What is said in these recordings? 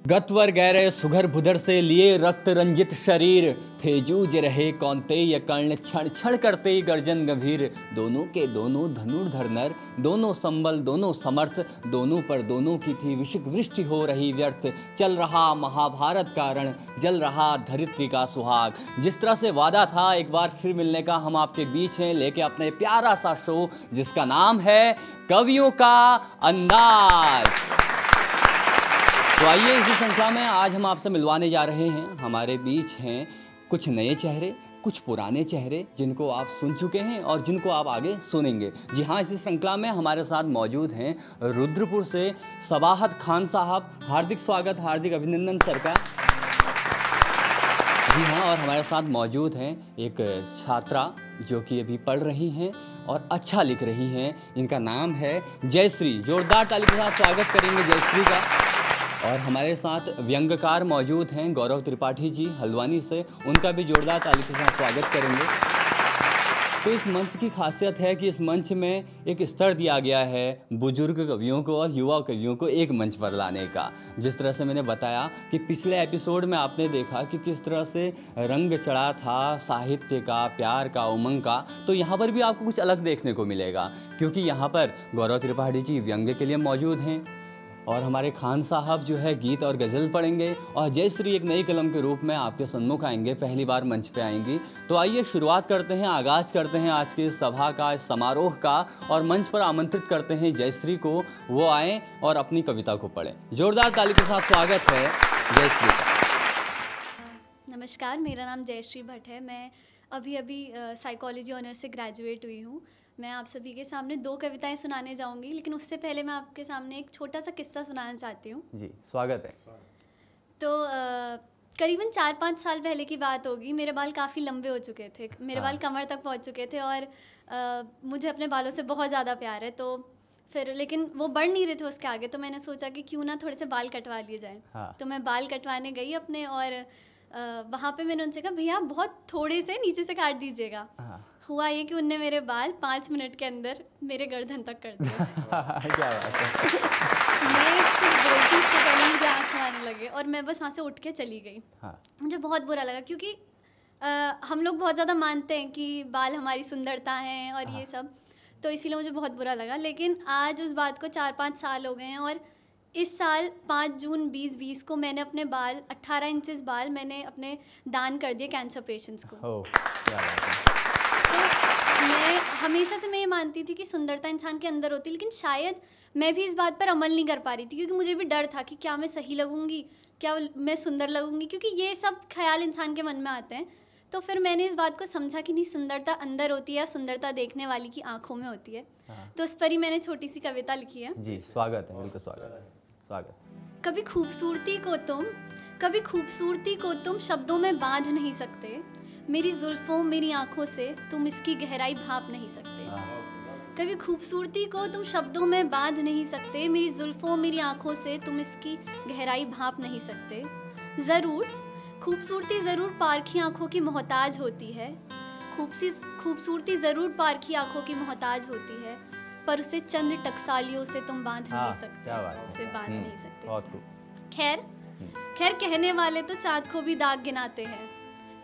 गतवर गहरे सुघर भुधर से लिए रक्त रंजित शरीर थे जूझ रहे कौन्तेय कर्ण क्षण क्षण करते गर्जन गंभीर। दोनों के दोनों धनुर्धर नर, दोनों संबल दोनों समर्थ, दोनों पर दोनों की थी विषिक वृष्टि हो रही व्यर्थ। चल रहा महाभारत का रण, जल रहा धरित्री का सुहाग। जिस तरह से वादा था एक बार फिर मिलने का, हम आपके बीच हैं लेके अपने प्यारा सा शो जिसका नाम है कवियों का अंदाज। तो आइए इसी श्रृंखला में आज हम आपसे मिलवाने जा रहे हैं। हमारे बीच हैं कुछ नए चेहरे, कुछ पुराने चेहरे जिनको आप सुन चुके हैं और जिनको आप आगे सुनेंगे। जी हाँ, इसी श्रृंखला में हमारे साथ मौजूद हैं रुद्रपुर से सबाहत खान साहब। हार्दिक स्वागत, हार्दिक अभिनंदन सर का। जी हाँ, और हमारे साथ मौजूद हैं एक छात्रा जो कि अभी पढ़ रही हैं और अच्छा लिख रही हैं। इनका नाम है जयश्री। जोरदार ताली के साथ स्वागत करेंगे जयश्री का। और हमारे साथ व्यंग्यकार मौजूद हैं गौरव त्रिपाठी जी हल्द्वानी से, उनका भी जोरदार ताली के साथ स्वागत करेंगे। तो इस मंच की खासियत है कि इस मंच में एक स्तर दिया गया है बुजुर्ग कवियों को और युवा कवियों को एक मंच पर लाने का। जिस तरह से मैंने बताया कि पिछले एपिसोड में आपने देखा कि किस तरह से रंग चढ़ा था साहित्य का, प्यार का, उमंग का, तो यहाँ पर भी आपको कुछ अलग देखने को मिलेगा क्योंकि यहाँ पर गौरव त्रिपाठी जी व्यंग्य के लिए मौजूद हैं और हमारे खान साहब जो है गीत और गज़ल पढ़ेंगे और जयश्री एक नई कलम के रूप में आपके सन्मुख आएंगे, पहली बार मंच पे आएंगी। तो आइए शुरुआत करते हैं, आगाज़ करते हैं आज के सभा का, इस समारोह का, और मंच पर आमंत्रित करते हैं जयश्री को, वो आएँ और अपनी कविता को पढ़ें। जोरदार ताली के साथ स्वागत है जयश्री का। नमस्कार, मेरा नाम जयश्री भट्ट है। मैं अभी साइकोलॉजी ऑनर से ग्रेजुएट हुई हूँ। मैं आप सभी के सामने 2 कविताएं सुनाने जाऊंगी, लेकिन उससे पहले मैं आपके सामने एक छोटा सा किस्सा सुनाना चाहती हूँ। जी, स्वागत है। तो करीबन 4-5 साल पहले की बात होगी। मेरे बाल काफ़ी लंबे हो चुके थे, मेरे बाल कमर तक पहुँच चुके थे और मुझे अपने बालों से बहुत ज़्यादा प्यार है। तो फिर लेकिन वो बढ़ नहीं रहे थे उसके आगे, तो मैंने सोचा कि क्यों ना थोड़े से बाल कटवा लिए जाए। तो मैं बाल कटवाने गई अपने और वहाँ पे मैंने उनसे कहा भैया बहुत थोड़े से नीचे से काट दीजिएगा। हुआ ये कि उनने मेरे बाल 5 मिनट के अंदर मेरे गर्दन तक कर दिए। क्या बात है। मैं इसको बोलती इससे पहले मुझे आंसू आने लगे और मैं बस वहाँ से उठ के चली गई। मुझे बहुत बुरा लगा क्योंकि हम लोग बहुत ज़्यादा मानते हैं कि बाल हमारी सुंदरता है और ये सब, तो इसीलिए मुझे बहुत बुरा लगा। लेकिन आज उस बात को 4-5 साल हो गए हैं और इस साल 5 जून 2020 को मैंने अपने बाल 18 इंचेस बाल मैंने अपने दान कर दिए कैंसर पेशेंट्स को। क्या बात है। तो मैं हमेशा से मैं ये मानती थी कि सुंदरता इंसान के अंदर होती है, लेकिन शायद मैं भी इस बात पर अमल नहीं कर पा रही थी क्योंकि मुझे भी डर था कि क्या मैं सही लगूंगी, क्या मैं सुंदर लगूंगी, क्योंकि ये सब ख्याल इंसान के मन में आते हैं। तो फिर मैंने इस बात को समझा कि नहीं, सुंदरता अंदर होती है, सुंदरता देखने वाली की आंखों में होती है। तो उस पर ही मैंने छोटी सी कविता लिखी है। जी, स्वागत है, बिल्कुल स्वागत है। स्वागत। कभी खूबसूरती को तुम शब्दों में बांध नहीं सकते, मेरी जुल्फों मेरी आंखों से तुम इसकी गहराई भाप नहीं सकते। कभी खूबसूरती को तुम शब्दों में बांध नहीं सकते, मेरी जुल्फों मेरी आंखों से तुम इसकी गहराई भाप नहीं सकते। ज़रूर खूबसूरती ज़रूर पारखी आंखों की मोहताज होती है, खूबसूरती ज़रूर पारखी आंखों की मोहताज होती है, पर उसे चंद टकसालियों से तुम बांध नहीं सकते। उसे बांध नहीं सकते। खैर कहने वाले तो चाँद को भी दाग गिनाते हैं,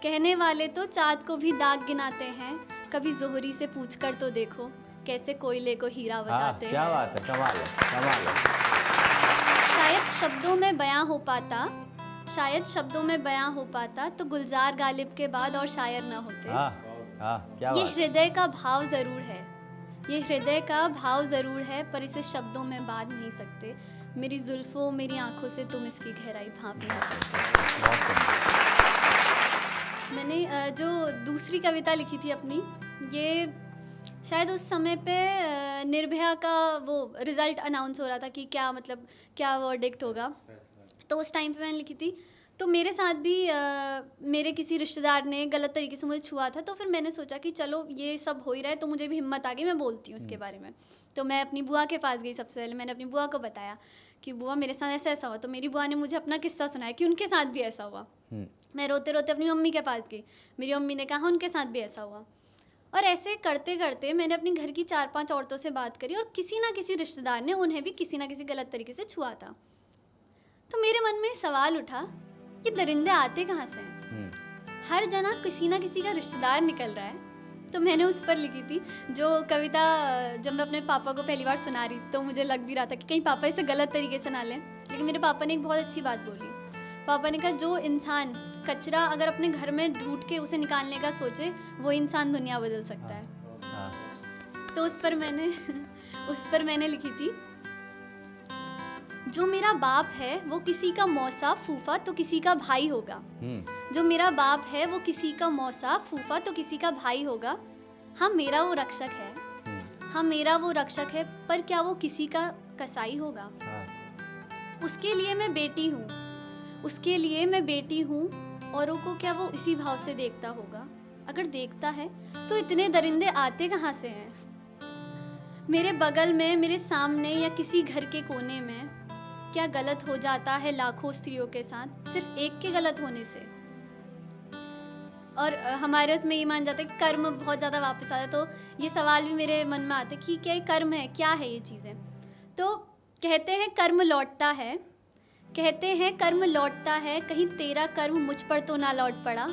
कहने वाले तो चाँद को भी दाग गिनाते हैं, कभी जोहरी से पूछकर तो देखो कैसे कोयले को हीरा बताते हैं। क्या बात है, कमाल है, कमाल है। शायद शब्दों में बयां हो पाता तो गुलजार गालिब के बाद और शायर ना होते। ये हृदय का भाव ज़रूर है, पर इसे शब्दों में बांध नहीं सकते, मेरी जुल्फों मेरी आंखों से तुम इसकी गहराई भाप नहीं सकते। मैंने जो दूसरी कविता लिखी थी अपनी, ये शायद उस समय पे निर्भया का वो रिज़ल्ट अनाउंस हो रहा था कि क्या वर्डिक्ट होगा, तो उस टाइम पे मैंने लिखी थी। तो मेरे साथ भी मेरे किसी रिश्तेदार ने गलत तरीके से मुझे छुआ था, तो फिर मैंने सोचा कि चलो ये सब हो ही रहा है तो मुझे भी हिम्मत आ गई, मैं बोलती हूँ इसके बारे में। तो मैं अपनी बुआ के पास गई। सबसे पहले मैंने अपनी बुआ को बताया कि बुआ मेरे साथ ऐसा हुआ। तो मेरी बुआ ने मुझे अपना किस्सा सुनाया कि उनके साथ भी ऐसा हुआ। मैं रोते रोते अपनी मम्मी के पास गई, मेरी मम्मी ने कहा उनके साथ भी ऐसा हुआ। और ऐसे करते करते मैंने अपनी घर की 4-5 औरतों से बात करी और किसी ना किसी रिश्तेदार ने उन्हें भी किसी ना किसी गलत तरीके से छुआ था। तो मेरे मन में सवाल उठा कि दरिंदे आते कहाँ से हैं? हर जना किसी ना किसी का रिश्तेदार निकल रहा है। तो मैंने उस पर लिखी थी जो कविता। जब मैं अपने पापा को पहली बार सुना रही थी तो मुझे लग भी रहा था कि कहीं पापा इसे गलत तरीके से ना लें, लेकिन मेरे पापा ने एक बहुत अच्छी बात बोली। पापा ने कहा जो इंसान कचरा अगर अपने घर में ढूंढ के उसे निकालने का सोचे वो इंसान दुनिया बदल सकता है। तो उस पर मैंने लिखी थी, जो मेरा बाप है वो किसी का मौसा फूफा तो किसी का भाई होगा। जो मेरा बाप है वो किसी का मौसा फूफा तो किसी का भाई होगा। हाँ मेरा वो रक्षक है, हाँ मेरा वो रक्षक है, पर क्या वो किसी का कसाई होगा? उसके लिए मैं बेटी हूँ, उसके लिए मैं बेटी हूँ, औरों को क्या वो इसी भाव से देखता होगा? अगर देखता है तो इतने दरिंदे आते कहाँ से हैं? मेरे बगल में, मेरे सामने या किसी घर के कोने में क्या गलत हो जाता है लाखों स्त्रियों के साथ सिर्फ एक के गलत होने से? और हमारे उसमें ये मान जाता है कि कर्म बहुत ज़्यादा वापस आता है। तो ये सवाल भी मेरे मन में आते कि क्या ये कर्म है, क्या है ये चीज़ें? तो कहते हैं कर्म लौटता है, कहते हैं कर्म लौटता है, कहीं तेरा कर्म मुझ पर तो ना लौट पड़ा।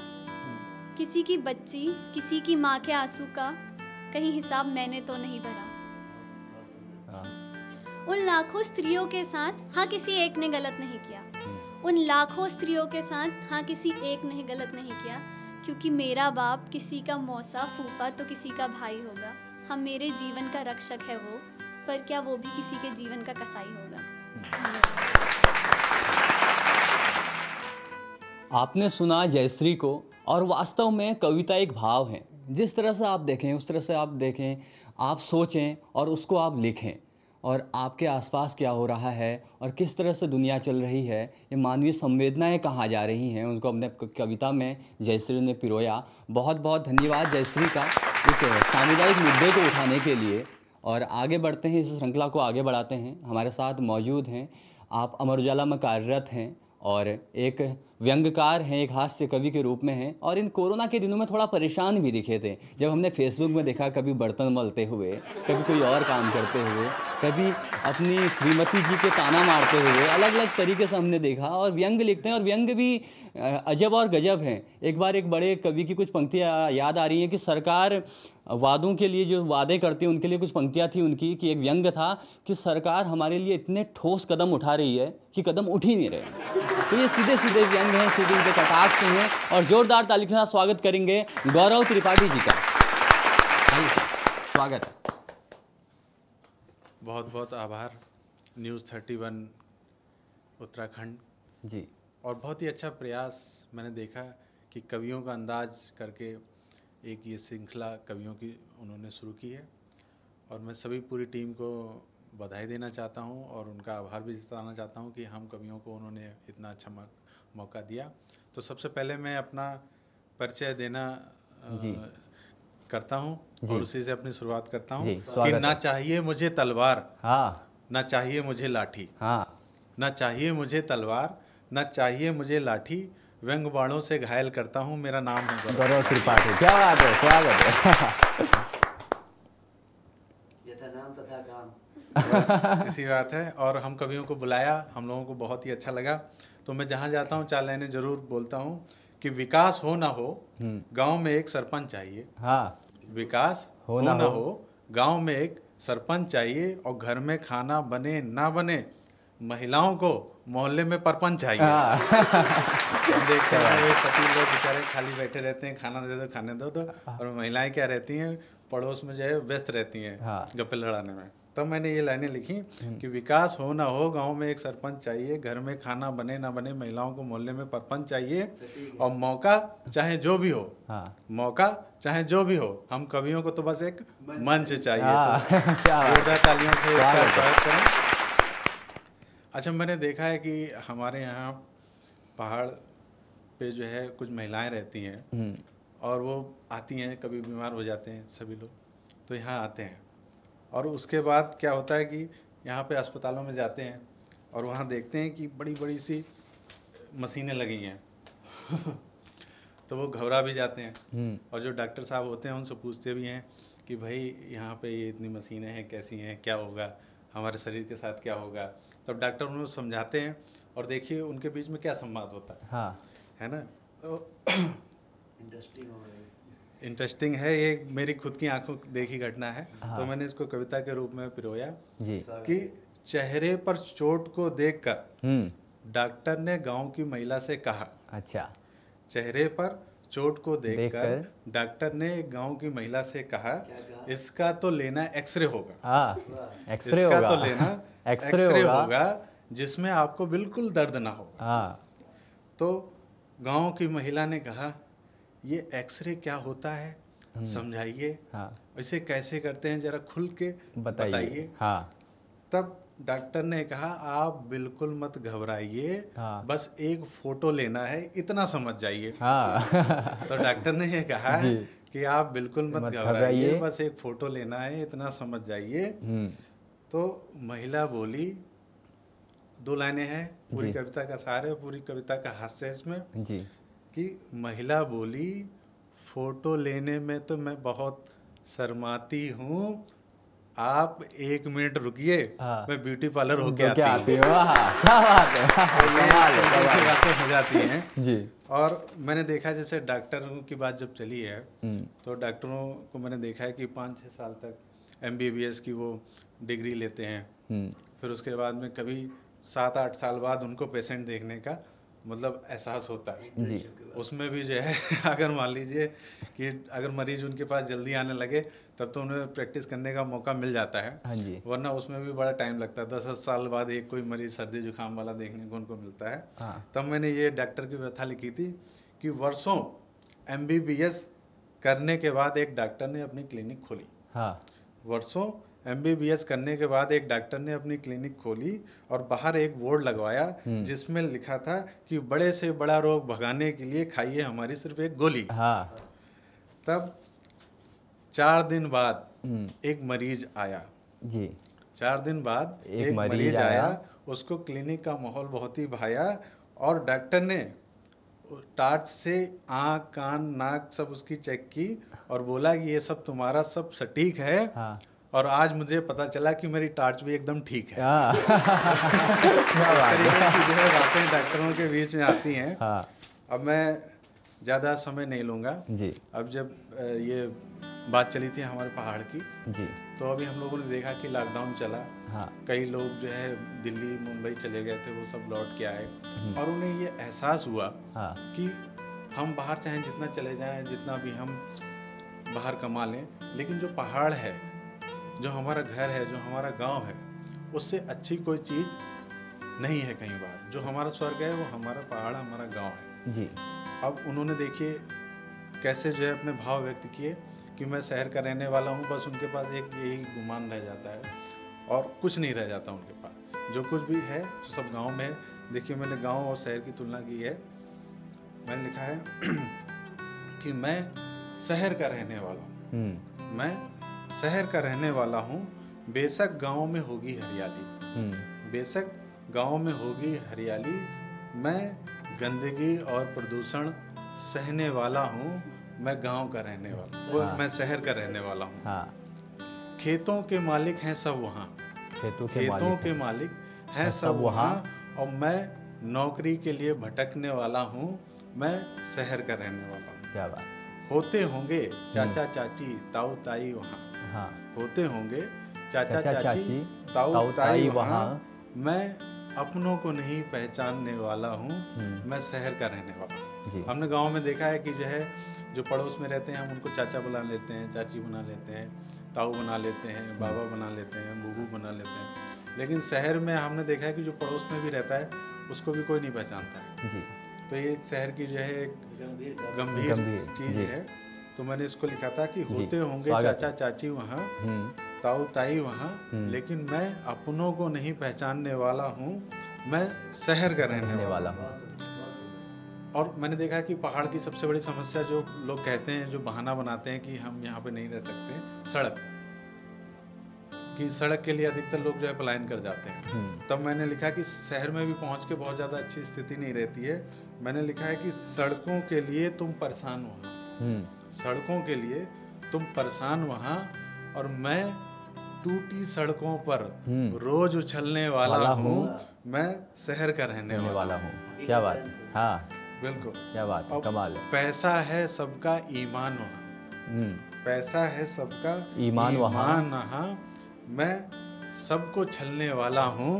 किसी की बच्ची, किसी की माँ के आंसू का कहीं हिसाब मैंने तो नहीं भरा। उन लाखों स्त्रियों के साथ हाँ किसी एक ने गलत नहीं किया, उन लाखों स्त्रियों के साथ हाँ किसी एक ने गलत नहीं किया, क्योंकि मेरा बाप किसी का मौसा फूफा तो किसी का भाई होगा। हाँ मेरे जीवन का रक्षक है वो, पर क्या वो भी किसी के जीवन का कसाई होगा? आपने सुना जयश्री को, और वास्तव में कविता एक भाव है। जिस तरह से आप देखें उस तरह से आप देखें, आप सोचें और उसको आप लिखें, और आपके आसपास क्या हो रहा है और किस तरह से दुनिया चल रही है, ये मानवीय संवेदनाएं कहाँ जा रही हैं, उनको अपने कविता में जयश्री ने पिरोया। बहुत बहुत धन्यवाद जयश्री का एक सामुदायिक मुद्दे को उठाने के लिए। और आगे बढ़ते हैं, इस श्रृंखला को आगे बढ़ाते हैं। हमारे साथ मौजूद हैं, आप अमर उजाला में कार्यरत हैं और एक व्यंग्यकार हैं, एक हास्य कवि के रूप में हैं, और इन कोरोना के दिनों में थोड़ा परेशान भी दिखे थे। जब हमने फेसबुक में देखा कभी बर्तन मलते हुए, कभी कोई और काम करते हुए, कभी अपनी श्रीमती जी के ताना मारते हुए, अलग अलग तरीके से हमने देखा। और व्यंग्य लिखते हैं, और व्यंग्य भी अजब और गजब हैं। एक बार एक बड़े कवि की कुछ पंक्तियाँ याद आ रही हैं कि सरकार वादों के लिए जो वादे करती है उनके लिए कुछ पंक्तियाँ थी उनकी, कि एक व्यंग्य था कि सरकार हमारे लिए इतने ठोस कदम उठा रही है कि कदम उठ ही नहीं रहे। तो ये सीधे सीधे व्यंग्य हैं, सीधे सीधे कटाक्ष हैं, और जोरदार ताली के साथ स्वागत करेंगे गौरव त्रिपाठी जी का। स्वागत है। बहुत बहुत आभार न्यूज़ 31 उत्तराखंड जी। और बहुत ही अच्छा प्रयास मैंने देखा कि कवियों का अंदाज करके एक ये श्रृंखला कवियों की उन्होंने शुरू की है, और मैं सभी पूरी टीम को बधाई देना चाहता हूं और उनका आभार भी जताना चाहता हूं कि हम कवियों को उन्होंने इतना अच्छा मौका दिया। तो सबसे पहले मैं अपना परिचय देना करता हूं और उसी से अपनी शुरुआत करता हूं कि ना चाहिए मुझे तलवार, ना चाहिए मुझे लाठी, ना चाहिए मुझे तलवार, ना चाहिए मुझे लाठी, व्यंग बाणों से घायल करता हूँ, मेरा नाम है गौरव त्रिपाठी। क्या बात है, स्वागत है। यथा नाम तथा काम, इसी बात है। और हम कवियों को बुलाया, हम लोगों को बहुत ही अच्छा लगा। तो मैं जहाँ जाता हूँ 4 लाइनें जरूर बोलता हूँ कि विकास हो ना हो गांव में एक सरपंच चाहिए। विकास हो ना हो गांव में एक सरपंच चाहिए, और घर में खाना बने ना बने महिलाओं को मोहल्ले में परपंच चाहिए। हम देखते हैं पति लोग बेचारे खाली बैठे रहते हैं, खाना दे दो खाने दो, और महिलाएं क्या रहती हैं पड़ोस में जो है व्यस्त रहती हैं गप्पे लड़ाने में। तब मैंने ये लाइनें लिखी कि विकास हो ना हो गांव में एक सरपंच चाहिए, घर में खाना बने ना बने महिलाओं को मोहल्ले में परपंच चाहिए, और मौका चाहे जो भी हो, मौका चाहे जो भी हो, हम कवियों को तो बस एक मंच चाहिए। तो तालियों से इसका स्वागत करें। अच्छा, मैंने देखा है कि हमारे यहाँ पहाड़ पे जो है कुछ महिलाएं रहती हैं, और वो आती हैं, कभी बीमार हो जाते हैं सभी लोग, तो यहाँ आते हैं, और उसके बाद क्या होता है कि यहाँ पे अस्पतालों में जाते हैं और वहाँ देखते हैं कि बड़ी बड़ी सी मशीनें लगी हैं तो वो घबरा भी जाते हैं, और जो डॉक्टर साहब होते हैं उनसे पूछते भी हैं कि भाई यहाँ पे ये इतनी मशीनें हैं, कैसी हैं, क्या होगा हमारे शरीर के साथ, क्या होगा। तब डॉक्टर उनको समझाते हैं और देखिए उनके बीच में क्या संवाद होता है। हाँ, है ना। तो इंटरेस्टिंग है, ये मेरी खुद की आंखों देखी घटना है। हाँ। तो मैंने इसको कविता के रूप में पिरोया जी। कि चेहरे पर चोट को देखकर डॉक्टर ने गांव की महिला से कहा। अच्छा। चेहरे पर चोट को देखकर डॉक्टर ने गांव की महिला से कहा, इसका तो लेना एक्सरे होगा। हाँ, एक्सरे इसका होगा। तो लेना एक्सरे होगा जिसमें आपको बिल्कुल दर्द ना होगा। हाँ। तो गांव की महिला ने कहा, ये एक्सरे क्या होता है, समझाइए। हाँ। इसे कैसे करते हैं, जरा खुल के बताइए। हाँ। तब डॉक्टर ने कहा, आप बिल्कुल मत घबराइए। हाँ। बस एक फोटो लेना है, इतना समझ जाइए। हाँ। तो डॉक्टर ने ये कहा कि आप बिल्कुल मत घबराइए, बस एक फोटो लेना है, इतना समझ जाइए। तो महिला बोली, 2 लाइनें हैं, पूरी कविता का सार है, पूरी कविता का हास्य है इसमें जी। कि महिला बोली, फोटो लेने में तो मैं बहुत शर्माती हूँ, आप 1 मिनट रुकिए। हाँ। मैं ब्यूटी पार्लर होके आती हूँ। वाह, क्या बात है। बातें हो जाती हैं जी। और मैंने देखा जैसे डॉक्टरों की बात जब चली है तो डॉक्टरों को मैंने देखा है कि 5-6 साल तक MBBS की वो डिग्री लेते हैं। फिर उसके बाद में कभी 7-8 साल बाद उनको पेशेंट देखने का मतलब एहसास होता है जी। उसमें भी जो है अगर मान लीजिए कि अगर मरीज उनके पास जल्दी आने लगे तब तो उन्हें प्रैक्टिस करने का मौका मिल जाता है। हाँ जी। वरना उसमें भी बड़ा टाइम लगता है, 10 साल बाद एक कोई मरीज सर्दी जुकाम वाला देखने को उनको मिलता है। हाँ। तब मैंने ये डॉक्टर की व्यथा लिखी थी कि वर्षों MBBS करने के बाद एक डॉक्टर ने अपनी क्लिनिक खोली। हाँ। वर्षों MBBS करने के बाद एक डॉक्टर ने अपनी क्लिनिक खोली और बाहर एक बोर्ड लगवाया जिसमें लिखा था कि बड़े से बड़ा रोग भगाने के लिए खाइए हमारी सिर्फ एक गोली। हाँ। तब 4 दिन बाद एक मरीज आया जी। 4 दिन बाद एक मरीज आया, उसको क्लिनिक का माहौल बहुत ही भाया और डॉक्टर ने टार्च से आँख कान नाक सब उसकी चेक की और बोला कि ये सब तुम्हारा सब सटीक है। हाँ। और आज मुझे पता चला कि मेरी टार्च भी एकदम ठीक है। इस तरीके की जो है बातें डॉक्टरों के बीच में आती हैं। हाँ। अब मैं ज़्यादा समय नहीं लूँगा जी। अब जब ये बात चली थी हमारे पहाड़ की जी, तो अभी हम लोगों ने देखा कि लॉकडाउन चला। हाँ। कई लोग जो है दिल्ली मुंबई चले गए थे, वो सब लौट के आए और उन्हें ये एहसास हुआ हाँ, कि हम बाहर चाहे जितना चले जाएं, जितना भी हम बाहर कमा लें, लेकिन जो पहाड़ है, जो हमारा घर है, जो हमारा गांव है, उससे अच्छी कोई चीज़ नहीं है कहीं बाहर। जो हमारा स्वर्ग है वो हमारा पहाड़, हमारा गांव है जी। अब उन्होंने देखिए कैसे जो है अपने भाव व्यक्त किए कि मैं शहर का रहने वाला हूँ, बस उनके पास एक यही गुमान रह जाता है और कुछ नहीं रह जाता उनके पास। जो कुछ भी है सब गांव में है। देखिए मैंने गांव और शहर की तुलना की है। मैंने लिखा है कि मैं शहर का रहने वाला हूँ, मैं शहर का रहने वाला हूँ, बेशक गांव में होगी हरियाली, बेशक गांव में होगी हरियाली, मैं गंदगी और प्रदूषण सहने वाला हूँ, मैं गांव का रहने वाला हूँ। हाँ। मैं शहर का रहने वाला हूँ। हाँ। खेतों के मालिक हैं सब वहाँ, खेतों के मालिक हैं सब वहाँ, और मैं नौकरी के लिए भटकने वाला हूँ, मैं शहर का रहने वाला हूँ। क्या बात। होते होंगे चाचा चाची ताऊ ताई वहाँ, हाँ। होते होंगे चाचा चाची ताऊ ताई वहाँ, मैं अपनों को नहीं पहचानने वाला हूँ, मैं शहर का रहने वाला हूँ। हमने गांव में देखा है कि जो है जो पड़ोस में रहते हैं हम उनको चाचा बुला लेते हैं, चाची बना लेते हैं, ताऊ बना लेते हैं, बाबा बना लेते हैं, बूबू बना लेते हैं। लेकिन शहर में हमने देखा है कि जो पड़ोस में भी रहता है उसको भी कोई नहीं पहचानता है जी। तो ये शहर की जो है एक गंभीर चीज़ है। तो मैंने इसको लिखा था कि होते होंगे चाचा चाची वहाँ, ताऊ ताई वहाँ, लेकिन मैं अपनों को नहीं पहचानने वाला हूँ, मैं शहर का रहने वाला हूँ। और मैंने देखा कि पहाड़ की सबसे बड़ी समस्या जो लोग कहते हैं, जो बहाना बनाते हैं कि हम यहाँ पे नहीं रह सकते, सड़क कि सड़क के लिए अधिकतर लोग जो है पलायन कर जाते हैं। तब मैंने लिखा कि शहर में भी पहुँच के बहुत ज़्यादा अच्छी स्थिति नहीं रहती है। मैंने लिखा है कि सड़कों के लिए तुम परेशान वहाँ, सड़कों के लिए तुम परेशान वहाँ, और मैं टूटी सड़कों पर रोज उछलने वाला हूँ, मैं शहर का रहने वाला हूँ। क्या बात है, हाँ बिल्कुल, क्या बात है, कमाल है। पैसा है सबका ईमान वहाँ, पैसा है सबका ईमान वहाँ, मैं सबको छलने वाला हूँ,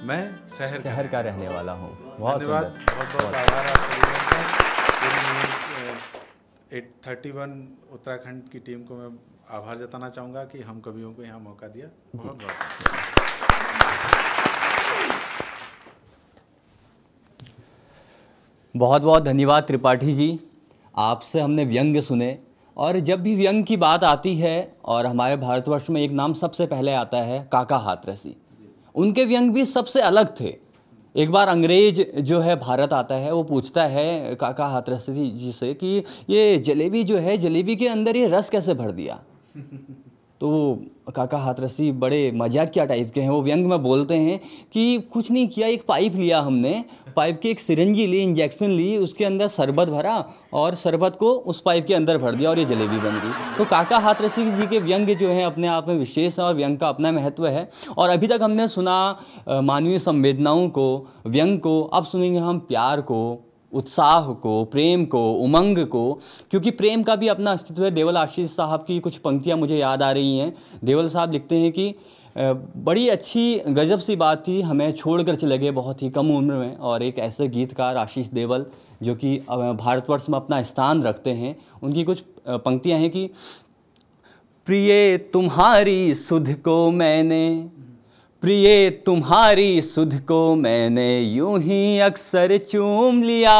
मैं शहर का रहने वाला हूँ। बहुत धन्यवाद, बहुत बहुत आभार आपका। 31 उत्तराखंड की टीम को मैं आभार जताना चाहूँगा कि हम कवियों को यहाँ मौका दिया। बहुत बहुत बहुत बहुत धन्यवाद त्रिपाठी जी। आपसे हमने व्यंग्य सुने, और जब भी व्यंग्य की बात आती है और हमारे भारतवर्ष में एक नाम सबसे पहले आता है काका हाथरसी। उनके व्यंग्य भी सबसे अलग थे। एक बार अंग्रेज जो है भारत आता है, वो पूछता है काका हाथरसी जी से कि ये जलेबी जो है, जलेबी के अंदर ये रस कैसे भर दिया। तो काका हाथरसी बड़े मजाकिया टाइप के हैं, वो व्यंग में बोलते हैं कि कुछ नहीं किया, एक पाइप लिया हमने, पाइप की एक सिरिंजी ली, इंजेक्शन ली, उसके अंदर शरबत भरा और शरबत को उस पाइप के अंदर भर दिया और ये जलेबी बन गई। तो काका हाथरसी जी के व्यंग जो हैं अपने आप में विशेष है और व्यंग का अपना महत्व है। और अभी तक हमने सुना मानवीय संवेदनाओं को, व्यंग को, अब सुनेंगे हम प्यार को, उत्साह को, प्रेम को, उमंग को, क्योंकि प्रेम का भी अपना अस्तित्व है। देवल आशीष साहब की कुछ पंक्तियां मुझे याद आ रही हैं। देवल साहब लिखते हैं कि बड़ी अच्छी गजब सी बात थी, हमें छोड़कर चले गए बहुत ही कम उम्र में। और एक ऐसे गीतकार आशीष देवल जो कि भारतवर्ष में अपना स्थान रखते हैं, उनकी कुछ पंक्तियां हैं कि प्रिय तुम्हारी सुध को मैंने, प्रिय तुम्हारी सुध को मैंने यूं ही अक्सर चूम लिया,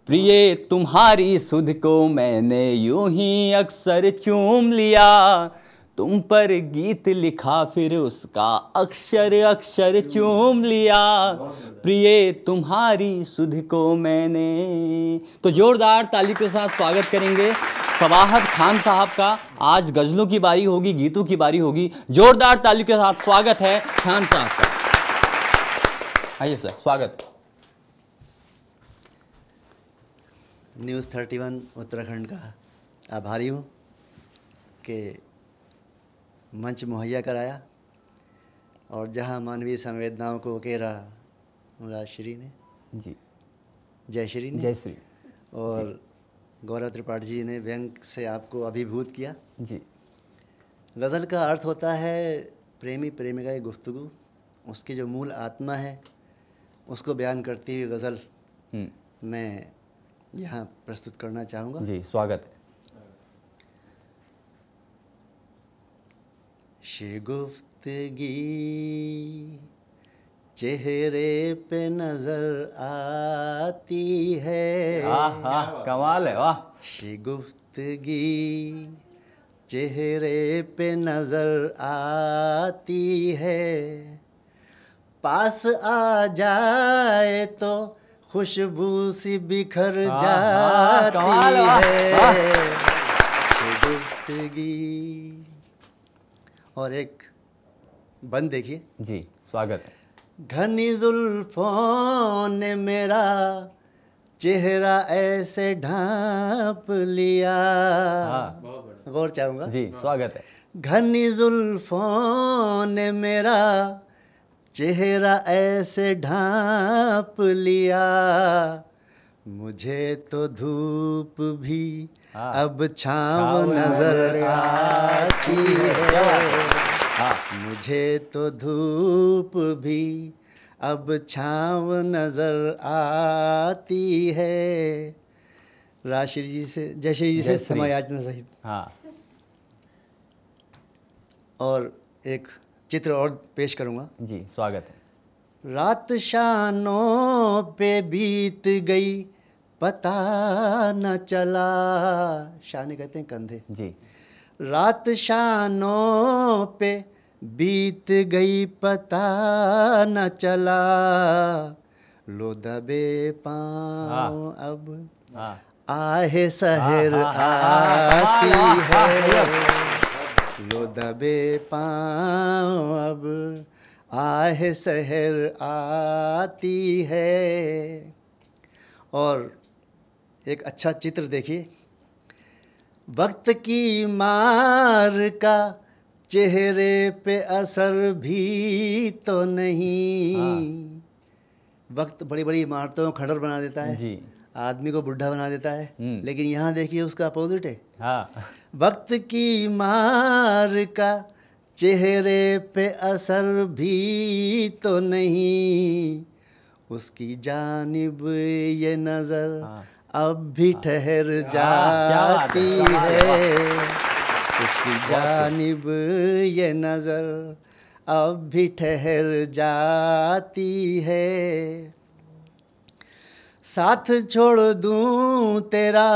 प्रिय तुम्हारी सुध को मैंने यूं ही अक्सर चूम लिया, तुम पर गीत लिखा फिर उसका अक्षर अक्षर चूम लिया, प्रिय तुम्हारी सुध को मैंने। तो जोरदार ताली के साथ स्वागत करेंगे सवाहत खान साहब का। आज गजलों की बारी होगी, गीतों की बारी होगी। जोरदार ताली के साथ स्वागत है खान साहब का। आइए सर, स्वागत। न्यूज़ 31 उत्तराखंड का आभारी हूँ कि मंच मुहैया कराया, और जहाँ मानवीय संवेदनाओं को उकेरा राजश्री ने, जी जयश्री ने, जयश्री, और गौरव त्रिपाठी जी ने व्यंग से आपको अभिभूत किया। जी, गज़ल का अर्थ होता है प्रेमी प्रेमिका की गुफ्तगू, उसकी जो मूल आत्मा है उसको बयान करती हुई गज़ल मैं यहाँ प्रस्तुत करना चाहूँगा। जी, स्वागत है। शिगुफ्तगी चेहरे पे नजर आती है, कमाल है, वाह। शिगुफ्तगी चेहरे पे नजर आती है, पास आ जाए तो खुशबू सी बिखर जाती है, शिगुफ्तगी। और एक बंद देखिए। जी, स्वागत है। घनी जुल्फों ने मेरा चेहरा ऐसे ढांप लिया, गौर चाहूँगा। जी, स्वागत है। घनी जुल्फों ने मेरा चेहरा ऐसे ढांप लिया, मुझे तो धूप भी अब छाँव नजर आती है, मुझे तो धूप भी अब छाँव नजर आती है। राजश्री जी से, जयश्री जी से समायाचना सहित। हाँ। और एक चित्र और पेश करूँगा। जी, स्वागत है। रात शानों पे बीत गई पता न चला, शाने कहते हैं कंधे। जी, रात शानों पे बीत गई पता न चला, लो दबे पाँव अब आहे सहर आती है, लो दबे पाँव अब आहे सहर आती है। और एक अच्छा चित्र देखिए, वक्त की मार का चेहरे पे असर भी तो नहीं। वक्त बड़ी बड़ी इमारतों को खंडर बना देता है जी। आदमी को बुढ़ा बना देता है, लेकिन यहाँ देखिए उसका अपोजिट है। हाँ। वक्त की मार का चेहरे पे असर भी तो नहीं, उसकी जानिब ये नज़र अब भी ठहर जाती है, उसकी जानिब ये नज़र अब भी ठहर जाती है। साथ छोड़ दूं तेरा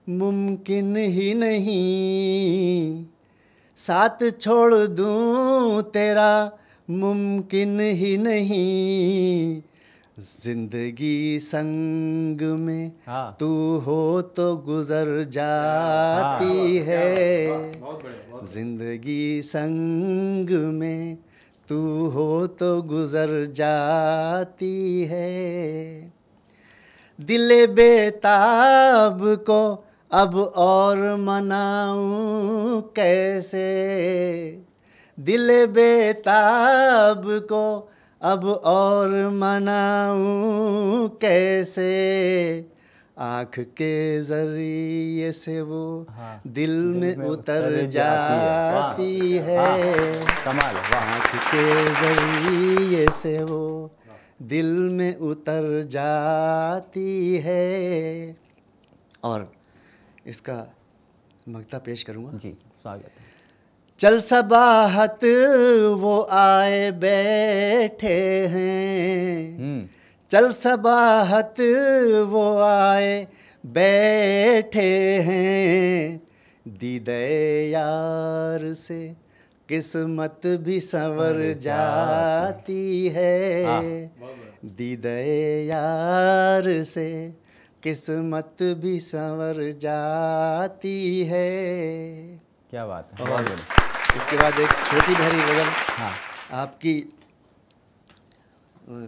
मुमकिन ही नहीं, साथ छोड़ दूं तेरा मुमकिन ही नहीं, जिंदगी संग में तू हो तो गुजर जाती है, जिंदगी संग में तू हो तो गुजर जाती है। दिले बेताब को अब और मनाऊं कैसे, दिले बेताब को अब और मनाऊं कैसे, आँख के ज़रिए से वो दिल में उतर जाती है, कमाल। आँख के ज़रिए से वो दिल में उतर जाती है। और इसका मगता पेश करूँगा। जी, स्वागत है। चल सबाहत वो आए बैठे हैं, चल सबाहत वो आए बैठे हैं, दीदे यार से किस्मत भी संवर जाती है, दीदे यार से किस्मत भी संवर जाती है। क्या बात है। और इसके बाद एक छोटी भरी गज़ल आपकी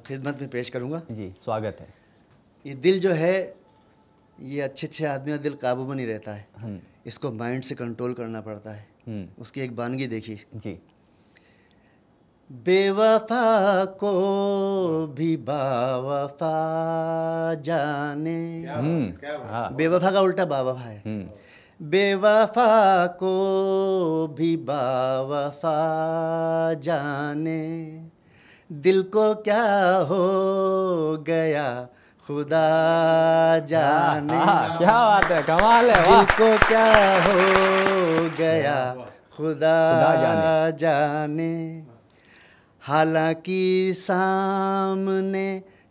खिदमत में पेश करूँगा। जी, स्वागत है। ये दिल जो है, ये अच्छे अच्छे आदमी का दिल काबू में नहीं रहता है, इसको माइंड से कंट्रोल करना पड़ता है। उसकी एक वानगी देखिए। जी। बेवफा को भी बावफा जाने, बेवफा का उल्टा बावफा है, बेवफा को भी बावफा जाने, दिल को क्या हो गया खुदा जाने, क्या बात है, कमाल है। दिल को क्या हो गया खुदा जाने, हालांकि सामने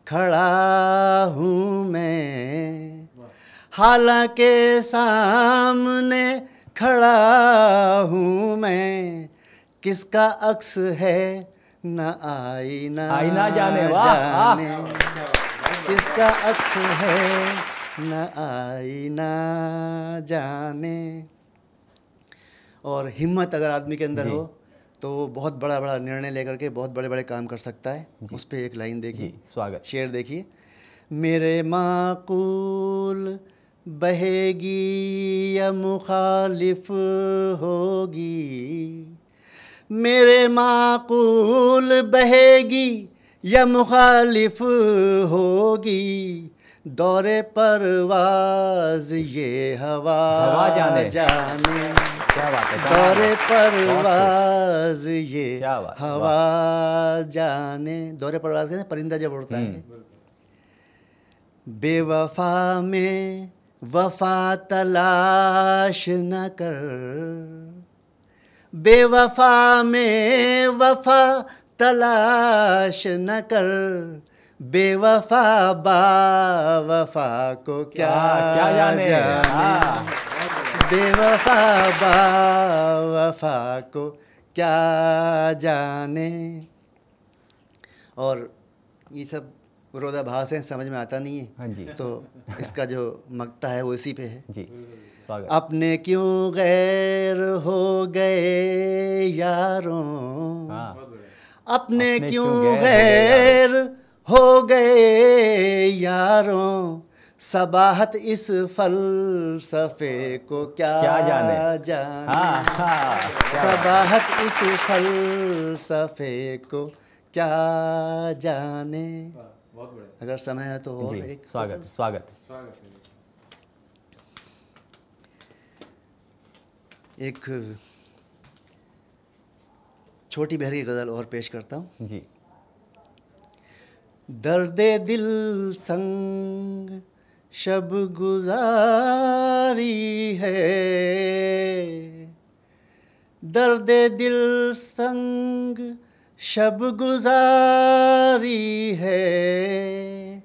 खड़ा हूँ मैं, हालांकि सामने खड़ा हूँ मैं, किसका अक्स है न आईना जाने, जाने, किसका अक्स है न आईना जाने। और हिम्मत अगर आदमी के अंदर हो तो बहुत बड़ा बड़ा निर्णय लेकर के बहुत बड़े बड़े काम कर सकता है। उस पर एक लाइन देखिए, स्वागत, शेर देखिए। मेरे माकूल बहेगी या मुखालिफ होगी, मेरे माकूल बहेगी या मुखालिफ होगी, दौरे परवाज ये हवा जाने, क्या बात है, दौरे परवाज ये हवा जाने। दौरे परवाज कहते हैं परिंदा जब उड़ता है। बेवफा में वफा तलाश न कर, बेवफा में वफा तलाश न कर, बेवफा बावफा को क्या जाने, बेवफा बावफा को क्या जाने। और ये सब विरोधाभास है, समझ में आता नहीं है। हाँ जी। तो इसका जो मगता है वो इसी पे है। जी, स्वागत। अपने क्यों गैर हो गए यारों, अपने क्यों गैर हो गए यारों, सबाहत इस फलसफे को क्या जाने। हाँ, सबाहत इस फलसफे को क्या जाने। बहुत बढ़िया। अगर समय है तो और जी, एक स्वागत स्वागत। स्वागत है। एक छोटी बहरी गज़ल और पेश करता हूँ। जी। दर्दे दिल संग शब गुजारी है, दर्दे दिल संग शब गुजारी है,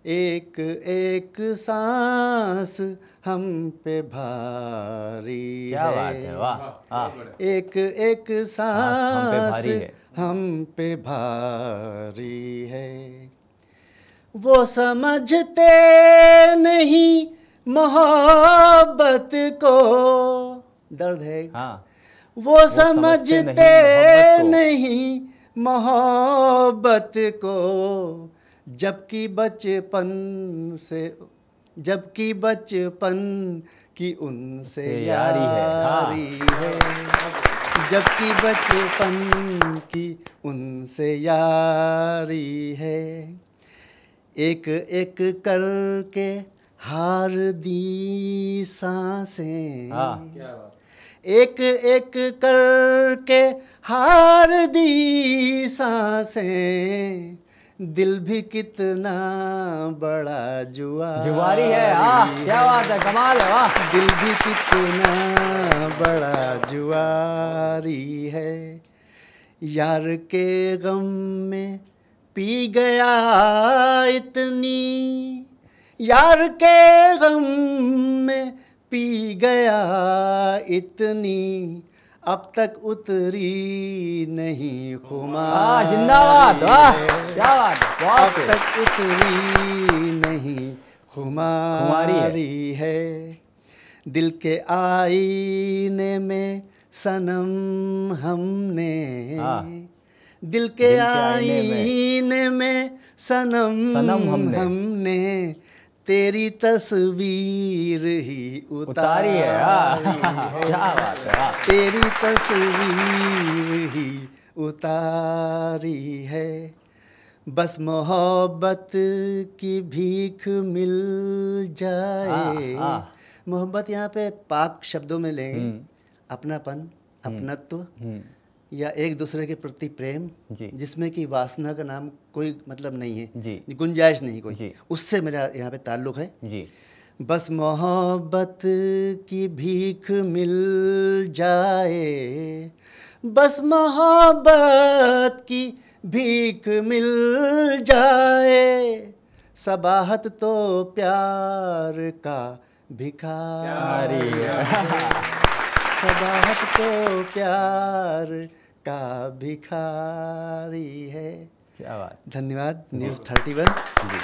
एक एक सांस हम पे भारी क्या है। बात है, वाह। हाँ, एक एक हम पे सांस भारी है। हम पे भारी है। वो समझते नहीं मोहब्बत को, दर्द है। हाँ, वो समझते समझते नहीं नहीं मोहब्बत को, जबकि बचपन की उनसे से यारी है। हाँ। यारी है, जबकि बचपन की उनसे यारी है। एक एक करके हार दी सांसें, हाँ। क्या बात। एक एक करके हार दी सांसें, दिल भी कितना बड़ा जुआरी है। हाँ, क्या बात है, कमाल है, वाह। दिल भी कितना बड़ा जुआरी है। यार के गम में पी गया इतनी, यार के गम में पी गया इतनी, अब तक उतरी नहीं खुमारी। जिंदाबाद, वाह, क्या बात है, अब बहुत तक उतरी नहीं खुमारी है। दिल के आईने में सनम हमने, हाँ। दिल के आईने में सनम हमने तेरी तस्वीर ही उतारी है। हाँ, क्या बात है, वाह। तेरी तस्वीर ही उतारी है। बस मोहब्बत की भीख मिल जाए। मोहब्बत यहाँ पे पाक शब्दों में लें, अपनापन, अपनत्व, या एक दूसरे के प्रति प्रेम, जिसमें कि वासना का नाम कोई मतलब नहीं है, गुंजाइश नहीं कोई, उससे मेरा यहाँ पे ताल्लुक़ है जी। बस मोहब्बत की भीख मिल जाए, बस मोहब्बत की भीख मिल जाए, सबाहत तो प्यार का भिखारी, सबाहत तो प्यार का भिखारी है। क्या बात। धन्यवाद न्यूज़ 31 जी।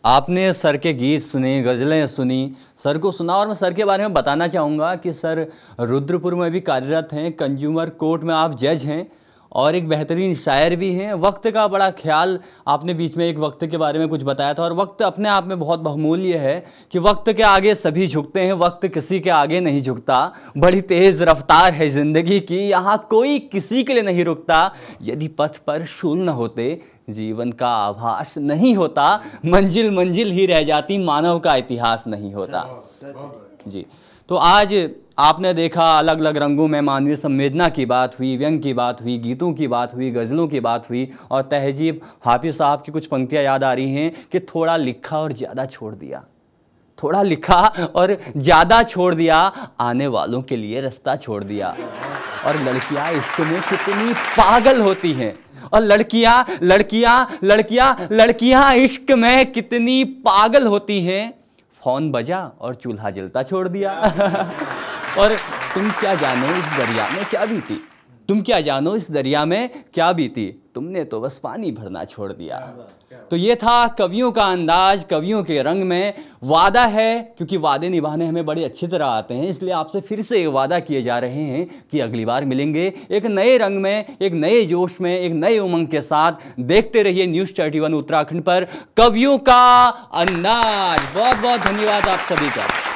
आपने सर के गीत सुने, गज़लें सुनी, सर को सुना, और मैं सर के बारे में बताना चाहूँगा कि सर रुद्रपुर में भी कार्यरत हैं, कंज्यूमर कोर्ट में आप जज हैं और एक बेहतरीन शायर भी हैं। वक्त का बड़ा ख्याल, आपने बीच में एक वक्त के बारे में कुछ बताया था, और वक्त अपने आप में बहुत बहुमूल्य है कि वक्त के आगे सभी झुकते हैं, वक्त किसी के आगे नहीं झुकता। बड़ी तेज़ रफ्तार है ज़िंदगी की, यहाँ कोई किसी के लिए नहीं रुकता। यदि पथ पर शूल न होते, जीवन का आभास नहीं होता, मंजिल मंजिल ही रह जाती, मानव का इतिहास नहीं होता जी। तो आज आपने देखा अलग अलग रंगों में मानवीय संवेदना की बात हुई, व्यंग की बात हुई, गीतों की बात हुई, गज़लों की बात हुई, और तहजीब हाफिज़ साहब की कुछ पंक्तियाँ याद आ रही हैं कि थोड़ा लिखा और ज़्यादा छोड़ दिया, थोड़ा लिखा और ज़्यादा छोड़ दिया, आने वालों के लिए रास्ता छोड़ दिया। और लड़कियाँ इश्क में कितनी पागल होती हैं, और लड़कियाँ इश्क में कितनी पागल होती हैं। फ़ोन बजा और चूल्हा जलता छोड़ दिया। और तुम क्या जानो इस दरिया में क्या बीती, तुम क्या जानो इस दरिया में क्या बीती, तुमने तो बस पानी भरना छोड़ दिया। तो ये था कवियों का अंदाज, कवियों के रंग में। वादा है, क्योंकि वादे निभाने हमें बड़े अच्छी तरह आते हैं, इसलिए आपसे फिर से एक वादा किए जा रहे हैं कि अगली बार मिलेंगे एक नए रंग में, एक नए जोश में, एक नए उमंग के साथ। देखते रहिए न्यूज़ 31 उत्तराखंड पर कवियों का अंदाज। बहुत बहुत धन्यवाद आप सभी का।